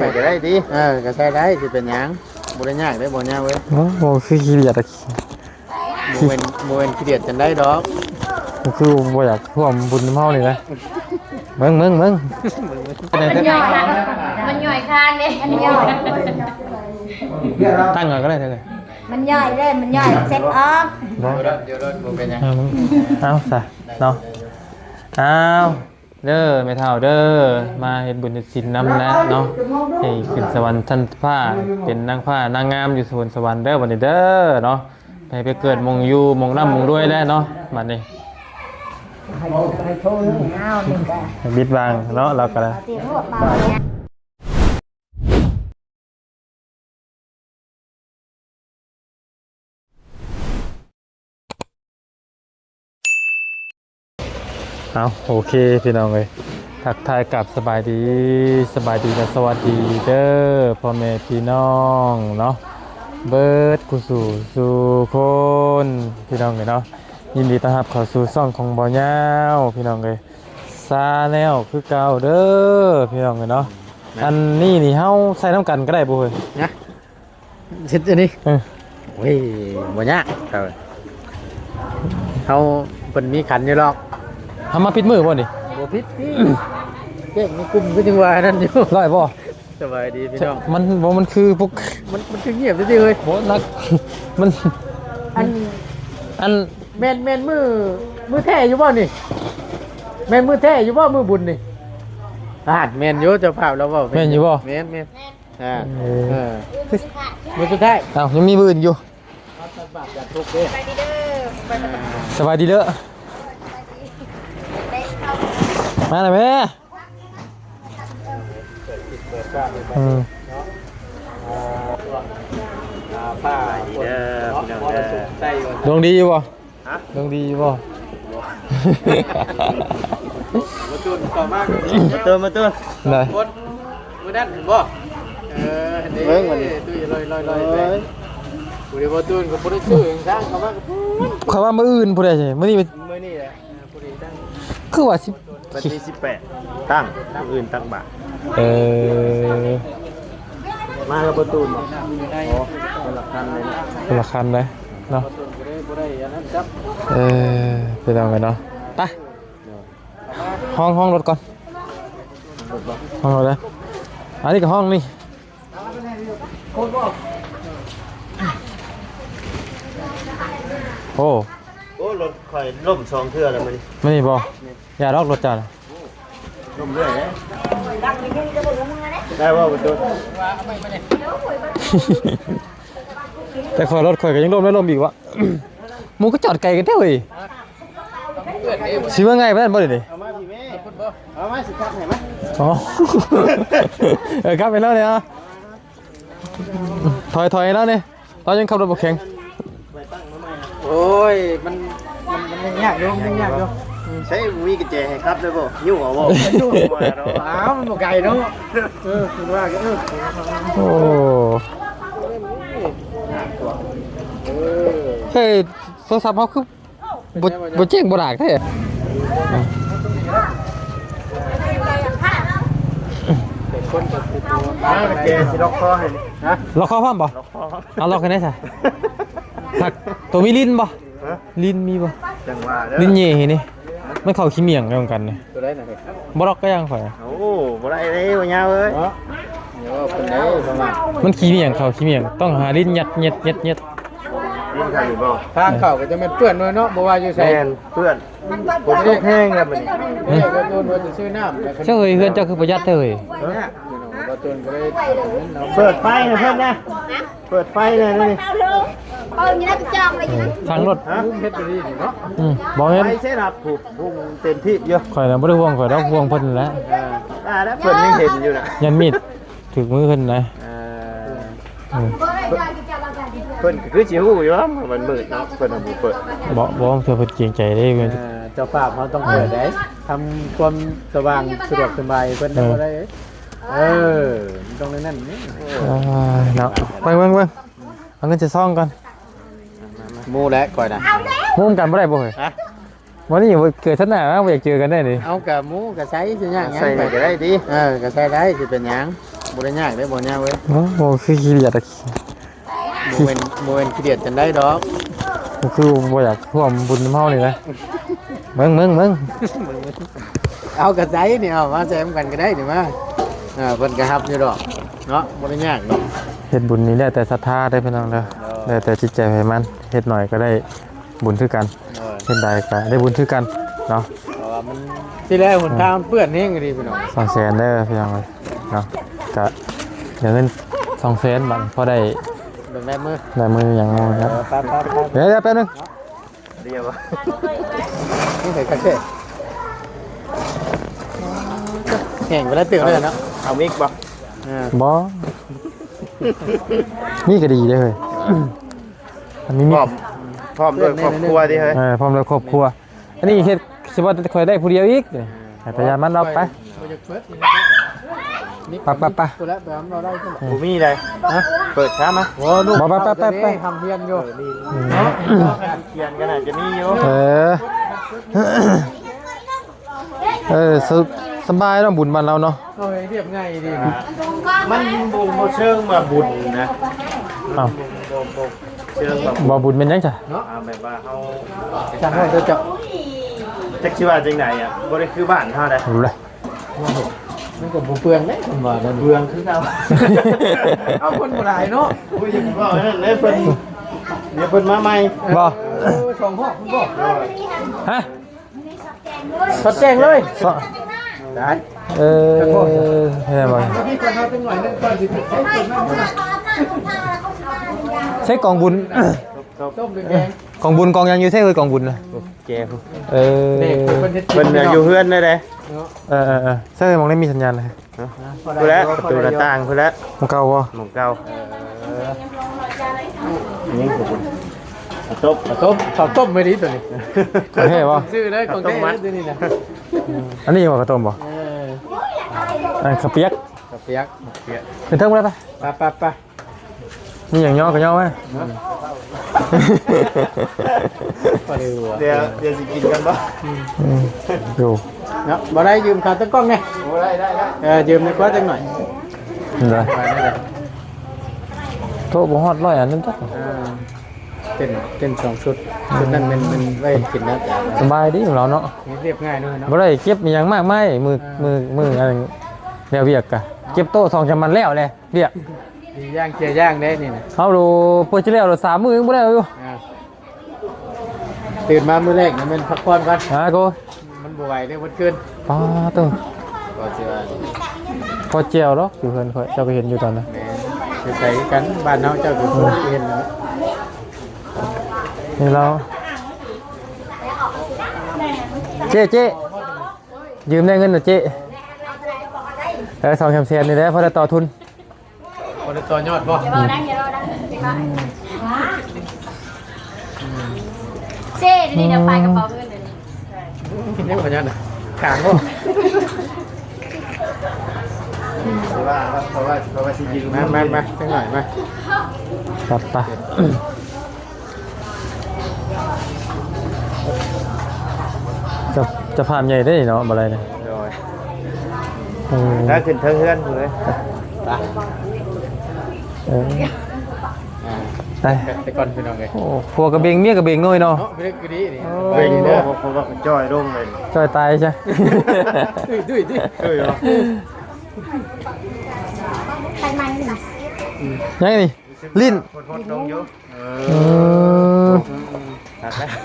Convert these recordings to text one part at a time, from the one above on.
นี่ก็ได้ดิก็ใช้ได้สิเป็นหยังบ่ได้ยากได้บ่ยากเว้ย โอ้คือขี้เกียจอะ บ่เป็นขี้เดียดจังได้ดอก คือบ่อยากร่วมบุญเฮานี่นะมึง มันย่อยมันย่อยคางเลยมันย่อย ตั้งก่อนก็ได้เถอะ มันย่อยเลยมันย่อยเซ็ตออฟ บ่ เดี๋ยวรถบ่เป็นหยัง เอาซะเนาะเอาเด้อแม่เฒ่าเด้อมาเฮ็ดบุญเฮ็ดศีลนำนะเนาะให้ขึ้นสวรรค์ชั้นฟ้าเป็นนางฟ้านางงามอยู่สวรรค์เด้อบัดนี้เด้อเนาะไปเกิดมงอยู่มงร่ำมงรวยได้เนาะบัดนี้บิดวางเนาะเราก็ได้ ตีหัวเบาเนี่ย เอาโอเคพี่น้องเลยทักทายกับสบายดีและสวัสดีเด้อพ่อแม่พี่น้องเนาะเบิร์ดกุสู่คนพี่น้องเลยเนาะยินดีต้อนรับเข้าสู่ช่องของบ่อย้าวพี่น้องเลยซาแนลคือเก่าเด้อพี่น้องเลยเนาะอันนี้นี่เฮาใส่น้ำกันก็ได้บ่เฮ้ย นะเฮ็ดอันนี้โอ้ยบ่ยากเฮาเพิ่นมีขันอยู่หรอก ทำมาปิดมือบ่นี่ บ่ผิดพี่เก่งมีกลุ่มก็จังว่านั่นอยู่ ร้อยบ่ สบายดีพี่น้อง มันคือพวก มันคือเงียบซื่อๆเฮ้ย โหนัก มัน อันแม่นมือแท้อยู่บ่นี่แม่นมือแท้อยู่บ่มือบุญนี่แม่นอยู่เจ้าภาพแล้วบ่แม่นมือสุดท้าย อ้าวยังมีมืออื่นอยู่ อย่าทุกข์เด้ สบายดีเด้อมาหน่อยแม่ป้าเด้อพี่น้องเด้อ ดวงดีอยู่ป่ะดวงดีอยู่ป่ะ มาตุนต่อมากมาตุน ได้ คนมือนั่นเห็นบ่เบิ่งมาดิตุ้ยลอยเลยผู้ใดบ่ตุนก็บ่ได้ซื้อเองสร้างเขามาก็พูด เขาว่ามืออื่นพูดได้ใช่มื้อนี้ มื้อนี้แหละผู้ใดตั้ง คือว่าสิ วันที่18ตั้งอื่นตั้งบาทมากับบ่ตุนอ๋อคนละคันเลยนะ คนละคันเลยเนาะ บ่ได้อันนั้นจับ ไปลองกันเนาะไปห้องรถก่อนห้องรถเลยอันนี้กับห้องนี่โอ้ โอ้รถข่อยล่ม2เทื่อแล้วมื้อนี้ ไม่นี่บ่อย่าล็อกรถจ้า ล่มเรื่อยได้ว่าบ่ตุน แต่คอยรถคอยก็ยังล่มแล้วล่มอีกวะ หมูก็จอดไกลกันเท่าไหร่สิว่าไงบ้านบ่ได้ดิ เอามาพี่แม่เอามาสิครับให้มา อ๋อ ครับไปแล้วเนี่ยอ่ะถอยแล้วเนี่ยตอนยังขับรถบกแข็ง โอ้ยมันยากอยู่มันยากอยู่ใช้มีกุญแจให้ครับด้วยบ่ยุ่งเอาบ่ยุ่งมาเนาะอ้าวมันบ่ไกลเนาะคุณว่าก็โอ้เฮ้ยโทรศัพท์เขาคือบ่แจ้งบ่ดากแท้ คนกับตัวกุญแจสิล็อกคอให้ฮะ ล็อกคอพร้อมบ่ ล็อกคอ เอาล็อกกันได้ซะหักตัวมีลิ้นบ่ลิ้นมีบ่ จังว่าเด้อ ลิ้นเย่นี่มันเข้าขี้เมียงกันนี่ ตัวได้น่ะ บ่ล็อกก็ยังข่อย โอ้บ่ได้เลยบ่ยาวเอ้ยเนาะเดี๋ยวเพิ่นได้ประมาณ มันขี้เมียงเข้าขี้เมียงต้องหาลิ้นยัดยินใครอยู่บ่ทางเข้าก็จะเป็นเปื้อนด้วยเนาะบ่ว่าอยู่ไสเปื้อนฝนตกแห้งแล้วบัดนี้เรียกว่าตัวว่าจะซื้อน้ำ เจ้าเฮ้ยเฮือนเจ้าคือประหยัดเด้อเฮ้ย เนี่ยบ่ตุนก็ได้เปิดไฟให้เพิ่นนะเปิดไฟเลยนี่ เอาอย่างนี้นะจะจองอะไรอย่างนี้ ทางรถ ฮะเฮ็ดไปดีนี่เนาะ บ่เห็น ไฟเสร็จครับผูกพุ่งเต็มที่อยู่ ข่อยน่ะบ่ได้ห่วงข่อยดอกห่วงเพิ่นแหล้ว แล้วเพิ่นยังเห็นอยู่น่ะ ยันมีดถึกมือเพิ่นนะ เพิ่นคือสิฮู้อยู่ว่ามันมืดเนาะเพิ่นบ่เปิด บ่เพื่อเพิ่นเกรงใจเด้เพิ่น เจ้าภาพเขาต้องเปิดได้ทำความสว่างสะดวกสบายเพิ่นบ่ได้มันต้องนั่นนี่ เนาะเบิ่งเอาเงินจะซ่องก่อน หมู่แล้วก่อยน่ะ มุมกันบ่ได้บ่เฮ้ย ฮะ วันนี้เกิดทันหน้าบ่อยากเจอกันได้นี่ เอากับหมูกับไซสิหยังใส่ก็ได้ดิก็ใส่ได้สิเป็นหยัง บ่ได้ยากได้บ่ยากเว้ย โอ้โหคือขี้เดียดอะ บ่เป็นขี้เดียดจังได้ดอก คือบ่อยากร่วมบุญน้ำเฮานี่นะมึง เอากระใจนี่เอามาแซมกันก็ได้นี่มาเพิ่นก็รับอยู่ดอกเนาะบ่ได้ยากดอก เฮ็ดบุญนี่แล้วแต่ศรัทธาได้พี่น้องเด้อแล้วแต่จิตใจให้มันเฮ็ดหน่อยก็ได้บุญคือกันเฮ็ดใดก็ได้บุญคือกันเนาะ เพราะว่ามันที่แรกหนทางมันเปื้อนแห้งก็ดีพี่น้อง 200,000เด้อพี่น้องเอ้ยเนาะก็เดี๋ยวเงิน200,000บาทพอได้ เบิ่งได้มือ ได้มืออย่างงครับ ปั๊บ เดี๋ยวแป๊บนึง เดียวนี่ใส่กระเทียมแห้งไปแล้วตื่นเลยเนาะเอามิกบ่ บ่นี่ก็ดีเด้อเฮ้ยอันนี้มี พร้อมด้วยครอบครัวดิเฮ้ย พร้อมด้วยครอบครัวอันนี้เฮ็ดสิว่าค่อยได้ผู้เดียวอีกให้พยายามมันรอบไปไป กูแล้วแบบเราได้ขึ้น กูมีเลยเปิดช้ามา โอ้ลูกทำเพียนอยู่ เขียนกันอาจจะมีอยู่ สบายเนาะบุญบ้านเราเนาะ โอ้ยเรียบง่ายดี มันโมเชิงมาบุญนะ อ้าว เชิงแบบ บ่บุญเป็นยังจ้ะ แบบว่าเขา จังให้ตัวจับ จักชิว่าจังไหนอ่ะบ่ได้คือบ้านเท่าใด รู้เลย มันก็บ่เปลืองเลยผมว่า เบืองคือเรา เอาคนบ่หลายเนาะ อุ้ยยังบอกนั่นเลยเพิ่นเดี๋ยวเพิ่นมาใหม่ บ่ สองห้องคุณบอก ฮะ ทดแจ้งเลยได้ เฮ็ดบ่ พี่ก่อนเอาเป็นหน่อยนึงก่อนสิใช้คนนั้น ใช้กองบุญ ต้มแดง กองบุญกองยังอยู่ใช่เอ้ยกองบุญนะ แก่ผู้ เด็กเป็น เพิ่นอยู่เฮือนได้เด้ ใช่มองได้มีสัญญาณเลย ผู้แล้วประตูหน้าต่างผู้แล้ว ของเก่าบ่ หมู่เก่านี่คือบุญตบ ต้มไม่ดีตัวนี้ ของแท้บ่ ซื้อเลยของแท้ตัวนี้นะ อันนี้บ่ข้าวต้มบ่อันข้าวเปียก กระเปียก เป็นเทิงบ่ได้ปะ ไป นี่อย่างย่อก็ย่อไว้ พอดีว่ะ เดี๋ยวสิกินกันบ่ อยู่ เนาะบ่ได้ยืมขาตั้งกล้องไง โอ้ได้ ยืมในคว้าจังหน่อย นี่ล่ะ ไปได้เลย โตบ่ฮอด100อันนั้นจ้ะ เต้นสองชุดนั้นมันไว้กินนะ สบายดีของเราเนาะ นี่เรียบง่ายด้วยเนาะ บ่ได้เก็บอีหยังมากมายมืออะไรแนวเวียกกะเก็บโต๊ะ2จำมันแล้วแหละเวียก ดีย่างเจียย่างได้นี่นะ เฮาดูเปิดสิแล้ว3มื้อยังบ่ได้อยู่ ตื่นมามื้อแรกมันพักผ่อนก่อน หาโก มันบ่ไหวเลยมันเกิน ป้าตึง ก็สิว่า พอเจียวเนาะอยู่เพิ่นค่อยเจ้าก็เห็นอยู่ตอนนั้น แม่ไปใส่กันบ้านเฮาเจ้าก็เห็นนะ นี่เราเจ๊ยืมได้เงินเหรอเจ๊2 แสนนี่แหละพอได้ต่อทุน บ่ได้ต่อยอดบ่ เจ๊นี่เดี๋ยวไปกระเป๋าเงินเดี๋ยวนี้ คิดได้บ่ยอดน่ะขางบ่ เพราะว่าสิกิน มาจังหน่อยมา ครับไปจะพามใหญ่ได้เนาะบ่ไรเนี่ย โดยถ้าขึ้นเทิงเฮือนผู้เลย ไป แต่ก่อนพี่น้องเอ้ย โอ้ผัวกระเบงเมียกระเบงน้อยเนาะ เนาะเรียกคือดีนี่ เฮ้ยเด้อเพราะว่าจ้อยลงเลย จ่อยตายใช่ ดุย เฮ้ย ใครมาหนึ่ง ยังนี่ลิ้น พดลงอยู่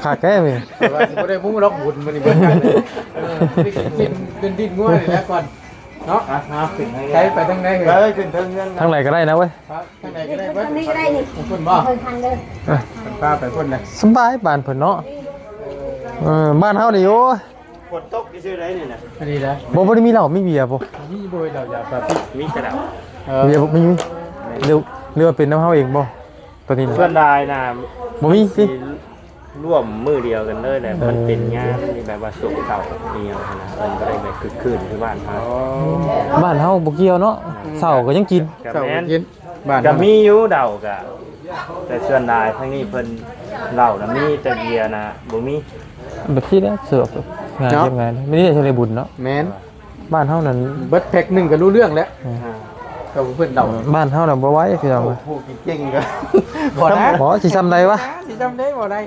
ขาดแก้มี แต่ว่าสิบ่ได้มุ้งล็อกบุญมันนี่เบิ่งกันเลยกินดินงัวนี่แล้วก่อนเนาะใช้ไปทางไหนเหรอ เฮ้ยขึ้นเทิงเฮือน ทางไหนก็ได้นะเว้ย ทางไหนก็ได้เบิ่ง นี่ก็ได้นี่ คุณบ่ เพิ่นทันเด้อ มันป้าไปพุ่นเลย สบายบ้านเพิ่นเนาะบ้านเฮานี่โอ้ย ฝนตกที่ชื่อไรนี่นะ อันนี้นะ บ่ได้มีเหล้ามีเบียร์บ่ นี่บ่เราอย่าแบบ มีกระดาษ เบียร์บ่มีเรือว่าเป็นน้ำเฮาเองบ่ตัวนี้ เพื่อนได้นะ บ่มีสิ ร่วมมือเดียวกันเลยแหละมันเป็นงานที่แบบว่าสุกเสาเดียวนะมันก็ได้แบบคึกคืนที่บ้านเขา บ้านเฮาบ่เกี่ยวเนาะเช้าก็ยังกิน กับ เสา แม่น กินบ้าน ก็มีอยู่เดากะแต่ส่วนนายทั้งนี้เพิ่นเหล่านะมีแต่เบียร์นะบ่มี แบบที่ได้เสิร์ฟงานเก็บงานไม่ได้ใช้ในบุญเนาะ แม่น บ้านเฮานั้น เบิดแพ็คนึงก็รู้เรื่องแล้ว อ่า ไป กับเพื่อนเรา บ้านเฮาน่ะบ่ไหวพี่น้อง ผู้เก่งก็บ่ได้ บ่สิซ้ำใดวะ สิจำได้บ่ได้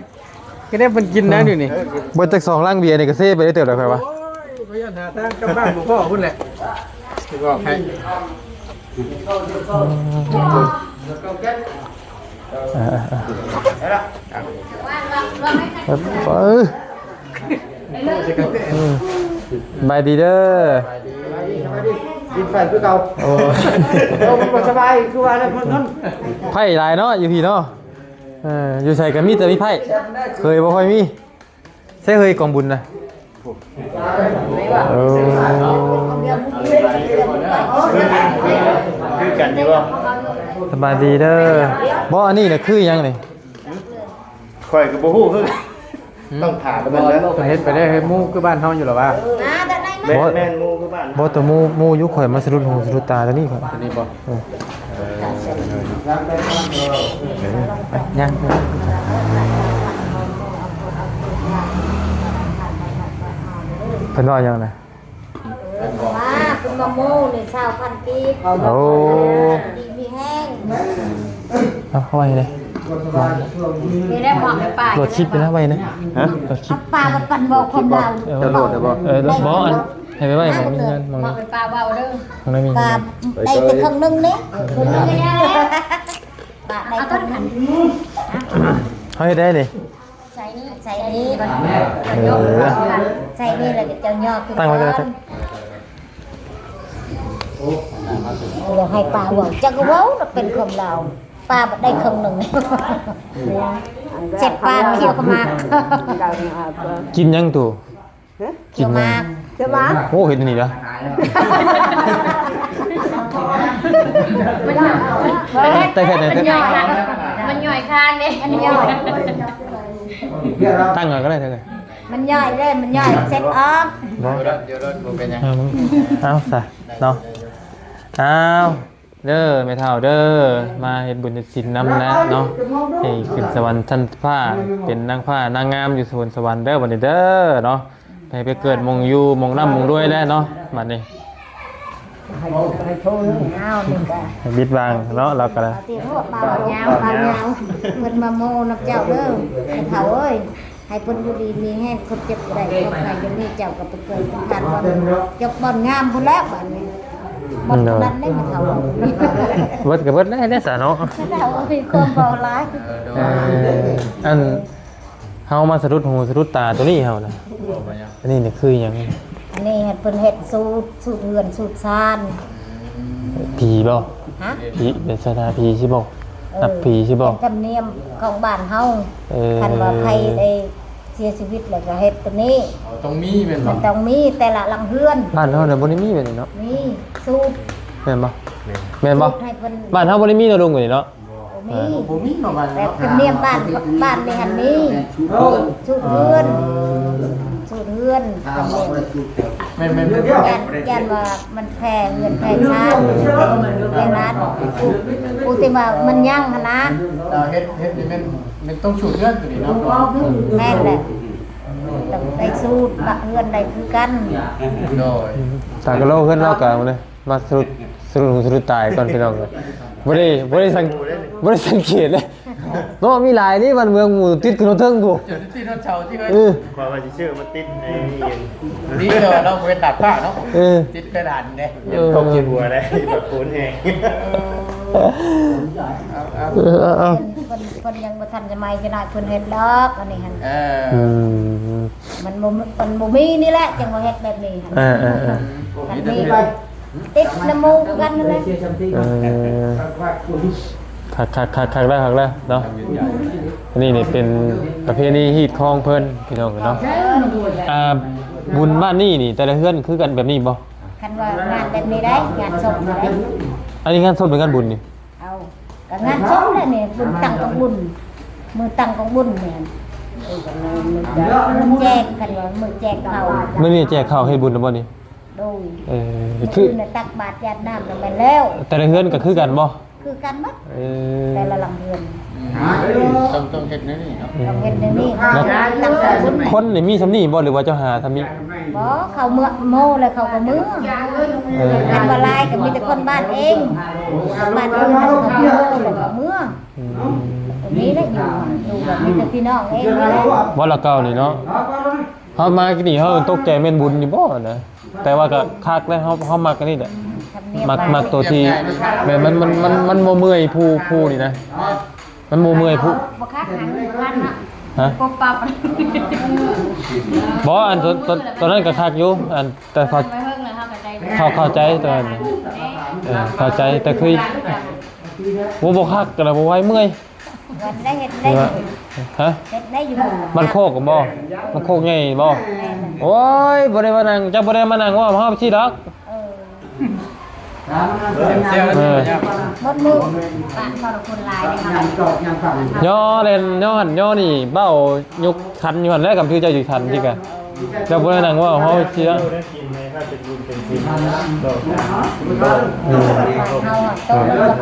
ก็ได้เพิ่นกินนะอยู่นี่ บ่จัก2ลังเบียร์นี่ก็เซไปได้เติบแล้วค่อยวะ โอ้ยพยานหาทางกลับบ้านบ่พ่อพุ่นแหละสิบอกให้ บายดีเด้อ กินไฟคือเก่า โอ้ เราบ่สบายคือว่าแล้วเพิ่นนั่น ไผ่หลายเนาะอยู่พี่เนาะอยู่ใส่กันมีแต่มีไผ่เคยบ่ค่อยมีใช่เคยกองบุญนะโอ้ คือกันอยู่บ่ สบายดีเด้อบ่อันนี้น่ะคือหยังนี่ ข่อยก็บ่ฮู้คือต้องถามมันแล้ว เฮ็ดไปได้เฮ็ดหมู่คือบ้านเฮาอยู่หรอวะ แม่นหมู่คือบ้าน บ่ตัวหมู่อยู่ข่อยมาสะดุดหูสะดุดตาตัวนี้ข่อย อันนี้บ่ ไปย่างเพิ่นว่าหยังน่ะ ว่าคุณมาโม่เนี่ยชาวพันปีบ โอ้ ดีมีแห้ง เอาไว้เลย มีได้หมอกในป่า โหลดคลิปไปนะไว้นะฮะโหลดคลิป ป่ามันปั่นบอกความเรา จะโหลดได้บ่ บ่อันให้ไปไว้ของมีเงินมอง หมอ นี้ กเป็นป่าเบาเด้อ มองนี้มี ป่า เงิน ได้แต่ครึ่งนึงนี่ครึ่งนึงเนี่ยป่าได้ต้นขัน เฮ้ยได้ดิ ใส่นี่ใส่นี่ เออ ใส่นี่แล้วก็เจ้าย่อขึ้น ตั้งไว้ก็ได้ เราให้ป่าเว่าจักรว้าเป็นความเราป่าได้ครึ่งนึงเจ็ดป่าเคี่ยวขมาก กินยังตู่ เคี่ยวมากเคี่ยวมาก โอ้เห็นนี่เหรอ แต่แค่ไหน มันย่อยมันย่อยคานเนี่ยมันย่อย ตั้งก่อนก็ได้เท่าไหร่ มันย่อยเลยมันย่อยเซ็ตออฟ บ่ เดี๋ยวรถบ่เป็นหยัง เอาซะเนาะเอาเด้อแม่เฒ่าเด้อมาเฮ็ดบุญเฮ็ดศีลนำนะเนาะให้ขึ้นสวรรค์ชั้นฟ้าเป็นนางฟ้านางงามอยู่สวรรค์สวรรค์เด้อบัดนี้เด้อเนาะให้ไปเกิดมงอยู่มงร่ำมงรวยแล้วเนาะบัดนี้ เอาหนึ่งก็ ให้บิดบางเนาะเราก็ได้ เตียงหัวเบายาวเบายาวเงินมาโมนับเจ้าเด้อให้เขาเอ้ยให้คนอยู่ดีมีแห้งคนเจ็บก็ได้คนไหนจะมีเจ้ากับไปเกิดเป็นการวันจบบอลงามพุ่นแล้วบัดนี้บอลนั้นได้มาเขา เบิดก็เบิดได้ซะเนาะ เขามีความเบาร้าย อันเฮามาสะดุดหูสะดุดตาตัวนี้เฮานะอันนี้นี่คือหยัง อันนี้เห็ดเป็นเห็ดสูตรเหือนสูตรซาน ผีบ่ ฮะ ผีเป็นสถาผีใช่บ่นับผีใช่บ่ เป็นธรรมเนียมของบ้านเฮา เออ คันว่าใครได้เสียชีวิตแล้วก็เฮ็ดตัวนี้ ต้องมีเป็น มั บ่ นต้องมีแต่ละหลังเฮือน บ้านเฮาน่ะบ่ได้มีแบบนี้เนาะ มีสูตร แม่นบ่แม่นบ่ สูตรให้เพิ่น บ้านเฮาบ่ได้มีเนาะลุงนี่เนาะ มี บ่มีเนาะบ้าน แต่ธรรมเนียมบ้านนี่หันมีสูตรเฮือนสูตรเฮือนธรรมเนียม แม่นๆ ยันว่ามันแพ้เงินแพ้ชาติแพ้ร้านกูที่ว่ามันยั่งหั่นนะ เฮ็ดนี่มันต้องชูเลือดตัวนี้เนาะ แม่นแหละต้องได้สูตรบะเฮือนได้คือกัน โดย ตากะโลขึ้นเล่ากลางมาเลยมาสรุปหูสรุปตายก่อนพี่น้องเลยบ่ได้สังเกตเลยเนาะมีหลายนี่บ้านเมืองหมู่ติดขึ้นรถเทิงกู เดี๋ยวที่รถเช่าที่เคย ความว่าสิชื่อมันติดไอ้เย็น นี่เดี๋ยวเราเป็นดาดฟ้าเนาะ เออ ติดกระดานเด้ เย็นต้องกินบัวได้แบบปูนแห้ง เอา คนยังบ่ทันจะไม่จะได้เพิ่นเฮ็ดดอกอันนี้หั่น มันบ่มีนี่แหละจังว่าเฮ็ดแบบนี้หั่นคันมีติดน้ำมูกกันนั่นแหละ คักแล้วเนาะอันนี้นี่เป็นประเพณีฮีดคลองเพิ่นพี่น้องเนาะบุญบ้านนี่นี่แต่ละเฮือนคือกันแบบนี้บ่ คันว่างานแบบนี้ได้งานศพได้ อันนี้งานศพเป็นงานบุญนี่ เอาก็งานศพแหละนี่บุญตั้งของบุญมือตั้งของบุญเนี่ยมือแจกกันว่ามือแจกเขา มื้อนี้แจกข้าวให้บุญแล้วบ่นี่ โดย คือ น่ะตักบาตรญาติน้ำแล้วแม่นแล้ว แต่ละเฮือนก็คือกันบ่ คือกันหมด เออ แต่ละหลังเดือน ต้องเฮ็ดนี่เนาะ เราเห็นในนี้ตั้งแต่คน คนนี่มีสำนีบ่หรือว่าเจ้าหาทำมี บ่เขาเมื่อโม่เลยเขาก็มือกันบ่ลายก็มีแต่คนบ้านเองบ้านอื่นเขาก็โม่แล้วก็มือตรงนี้แหละอยู่แบบมีแต่พี่น้องเองนี่แหละ ว่าละเก่านี่เนาะเฮามากินนี่เฮาตกใจแม่นบุญนี่บ่นะแต่ว่าก็คักแล้วเฮามักกันนี่แหละมักตัวที่แม่มันบ่เมื่อยผู้นี่นะมันบ่เมื่อยผู้ บ่คักหันวันน่ะ ฮะ ปบปับ บ่อันตอนนั้นก็คักอยู่อันแต่พอ ไปเพิ่งเลยเฮาก็ใจ เข้าใจตอนนั้นเข้าใจแต่คือบ่คักก็แล้วบ่ไหวเมื่อย วันได้เฮ็ดได้ ฮะ เฮ็ดได้อยู่ มันโคกกับบ่มันโคกใหญ่บ่โอ้ยบ่ได้มานั่งจะบ่ได้มานั่งว่าเฮาสิดอก เออหมดมือบ้านเขาคนหลายนะครับ ย่อเล่นย่อหันย่อนี่เบ้ายกคันอยู่หั่นแล้วกับคือเจ้าอยู่คันที่กะจะบ่ได้นั่งว่าเฮาสิดอก ได้กินไหมถ้าเป็นบุญเป็นศีลโดด เขา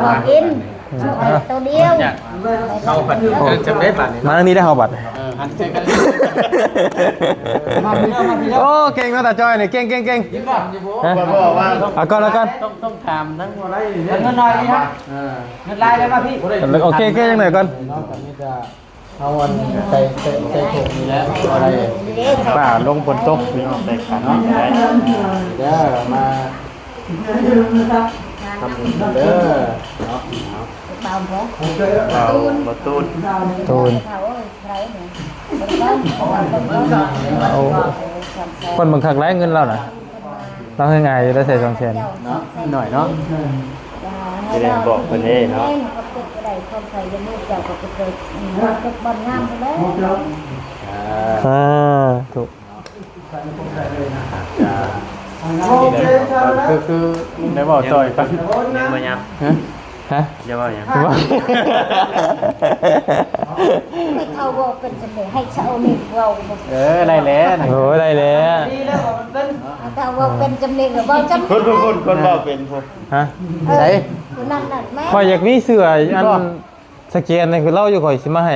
พอกินตัวเดียว เข้าบัตรจำได้บัตร มาทางนี้ได้เฮาบัด อันเจอกัน โอ้เก่งเนาะตาจ้อยนี่เก่งๆๆ ยิ้มบ่ยิ้มบ่ ฮะ บอกว่า เอาก่อนแล้วกัน ต้องถามทั้งอะไรเงินหน่อยนี่ครับเงินลายได้ป่ะพี่ โอเคๆจังได๋ก่อน น้องกับนี่จะเอาวันใส่ถุงนี่แล้วอะไร ป่าลงบนโต๊ะพี่น้องใส่ขันได้ เดี๋ยวมาทำบุญเด้อเนาะ เบาบ่ เอาบตูน ตูน เขาไรเนี่ย เอาคนเบิ่งคักหลายเงินเราน่ะเราให้ง่ายอยู่ได้ใส่200,000 เนาะหน่อยเนาะ จะได้บอกคนนี้เนาะ เขาติดอะไรคนใส่ยังไม่เจ้าก็เกิดเก็บบอลงามไปแล้ว ถูก คือได้บอกต่อยกัน ยังบ่ยัง ฮะ จะว่ายัง ว่า ให้เขาบอกเป็นเสน่ห์ให้เช่านี่เรา ได้แล้ว โอ้ยได้แล้ว เขาบอกเป็นจำเนียงหรือว่าจำ คนบอกเป็นพวก ฮะ ใส่ คือนั่นน่ะแม่ ข่อยอยากมีเสื้ออันสแกนนี่คือเล่าอยู่ข่อยสิมาให้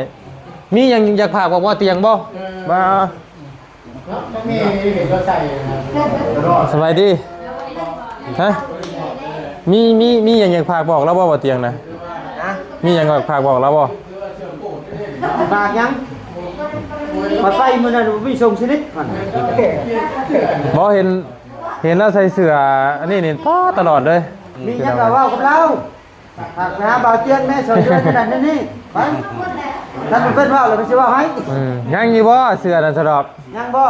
มีหยังอยากพากบอกว่าเตียงบ่มา มีก็ใส่ สบายดีฮะมีหยังอยากพากบอกแล้วบ่ว่าเตียงนะมีหยังอยากพากบอกแล้วบ่ ปากยังมาใส่มันน่ะมีทรงชนิดมัน บ่เห็นแล้วใส่เสื้ออันนี้นี่ตลอดเลย มียังก็ว่ากับเราหากนะบ่าวเจียนแม่สอนเดือนขนาดนี้ไปท่านเป็นว่าเราไม่ใช่ว่าให้ ยังอยู่บ่เสื้อนั่นสะดอก ยังบ่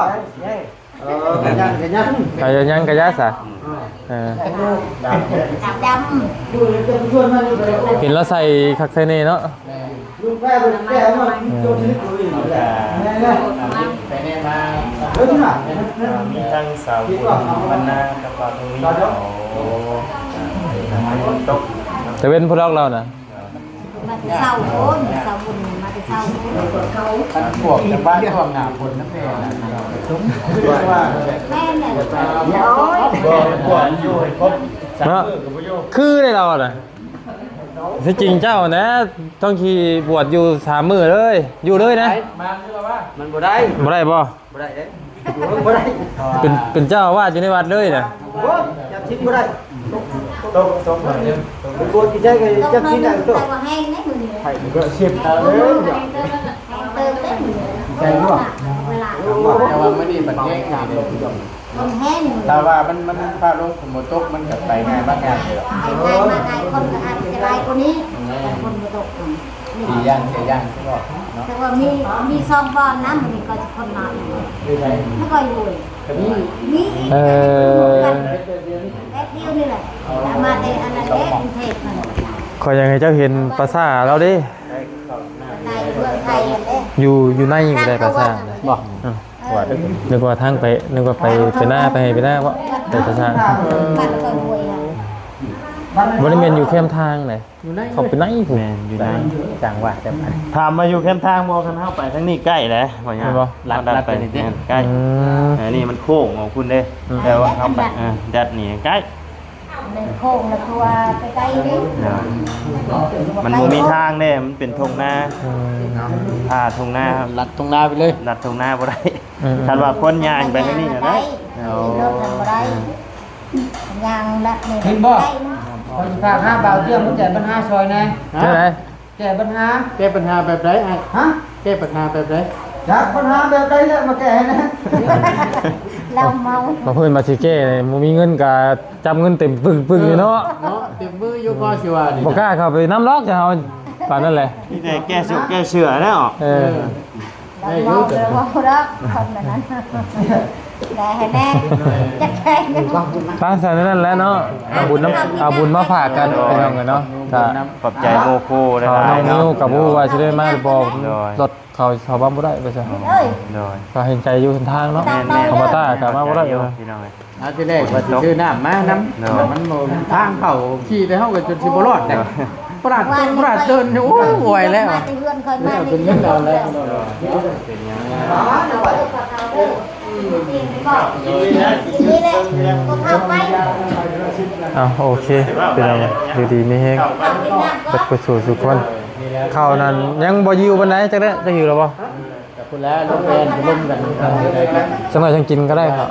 ยังยัง ใครยังกะยะซะดำ ดูจนชวนมาดูเลย เห็นแล้วใส่คักใส่นี่เนาะ ลุงแพ้ไปแก้มาโจชนิดเลยแน่ๆไปแน่มาเฮ้ยที่ไหน มีทั้งสาวบุญบรรณากระเป๋าตรงนี้โต๊ะ แต่เว้นผู้รักเราน่ะ มาเช่าโอนเช่าบุญมาเช่าเขา พวกจากบ้านพวกหนาผลน้ำแม่ซุ้มว่า แม่เนี่ย โอ้ย กวนอยู่ให้ครบ เนาะคือได้เราน่ะที่จริงเจ้านะต้องขี่บวชอยู่3 มื้อเลยอยู่เลยนะ มันบ่ได้ บ่ได้บ่ บ่ได้เด้บ่ได้ เป็นเจ้าอาวาสอยู่ในวัดเลยน่ะ โอ้ยจับชิ้นบ่ได้ โต๊ะโต๊ะแบบนี้ เป็นคนที่ใช้ก็ ต้อง จับ นอน ชิ้นได้ แต่ ตัว ว่าแห้งนะมึงเนี่ย ไผ่ก็เสียบเอาเลย เติมได้ใจด้วยเวลา แต่ว่าไม่ได้บัดแย่งงานเลย คนแห้ง แต่ว่ามันพาลงสมมติตกมันกับไปง่ายมากงานเลย ไอ้ไงมาไงคนก็อาจจะไรคนนี้คนกระดก ดีย่างเสียย่างที่บอกเนาะ แต่ว่ามีซองบอลนะมันก็จะคนนอนไม่ค่อยรวยนี่ เออ แป๊บเดียวนี่แหละมาในอันนั้นเล็กกรุงเทพมัน ขอยอยากให้เจ้าเห็นปราสาทเราดิ ในเมืองไทยอันนี้ อยู่ในก็ได้ปราสาทบ่ ว่าดึก นึกว่าทางไปนึกว่าไปหน้าไปหน้าว่าแต่ปราสาท บ้านก็รวยอ่ะ บ่ได้แม่นอยู่แคมทางเลยเขาไปไหนพุ่น อยู่ไหน จังหวะแต่ไป ถามมาอยู่แคมทางมองคันเข้าไปทั้งนี้ใกล้แล้วว่าอย่างลัดไปนิดใกล้ อืม นี่มันโค้งของคุณเด้แต่ว่าเข้าไปดัดนี่ใกล้ ในโค้งแล้วคือว่าใกล้ๆนี่ มันบ่มีทางเด้มันเป็นทงนาทงนาครับ ลัดตรงหน้าไปเลย ลัดทงนาบ่ได้คันว่าคนย่างไปทางนี้ก็ได้ รถกันบ่ได้ยางละนี่ เห็นบ่คนฝาก5บาทเที่ยงมันแจกปัญหาซอยแน่ ใช่ไหม แก้ปัญหาแบบไหนไอ้ฮะแก้ปัญหาแบบไหนจากปัญหาแบบไหนแล้วมาแก้นะ เราเมา มาเพิ่นมาสิเก้นี่บ่มีเงินก็จำเงินเต็มปึ้งๆอยู่เนาะ เนาะเต็มมืออยู่ก็สิว่านี่ บ่กล้าเข้าไปน้ำล็อกจะเอาปานนั้นแหละ นี่แต่แก้สุกแก้เชื่อแล้ว เออ เราเมาเลยว่ารักคนแบบนั้นได้ให้แน่จะแข่งกัน ตั้งใจนั่นแหละเนาะเอาบุญมาฝากกันพี่น้องกันเนาะก็ ขอบใจโมโคได้ เขา หลาย น้อง เนาะ นิ้วกับผู้ว่าสิได้มาบ่รถเขาบ้านบ่ได้ไปซะ เอ้ย โดย ก็เห็นใจอยู่ทางเนาะ แม่นๆ เขาบ่ต้าก็มาบ่ได้ พี่น้อง เอาที่แรกว่าสิซื้อน้ำมาน้ำมันบ่ทางเข้าขี่แต่เฮาก็จนสิบ่รอดได้ปราดเดินโอ้ยป่วยแล้ว มาที่เพื่อนคอยมา แล้วเป็นเงินเราแล้ว เป็นยังไง นี่แหละก็เข้าไป โอเคพี่น้องอยู่ดีมีแฮงเปิดกุศลทุกคนข้าวนั้นยังบ่ยิวปานใดจักได้จะหิวแล้วบ่ แต่คุณแล้วลงแฟนลงกัน จังหน่อยจังกินก็ได้ครับ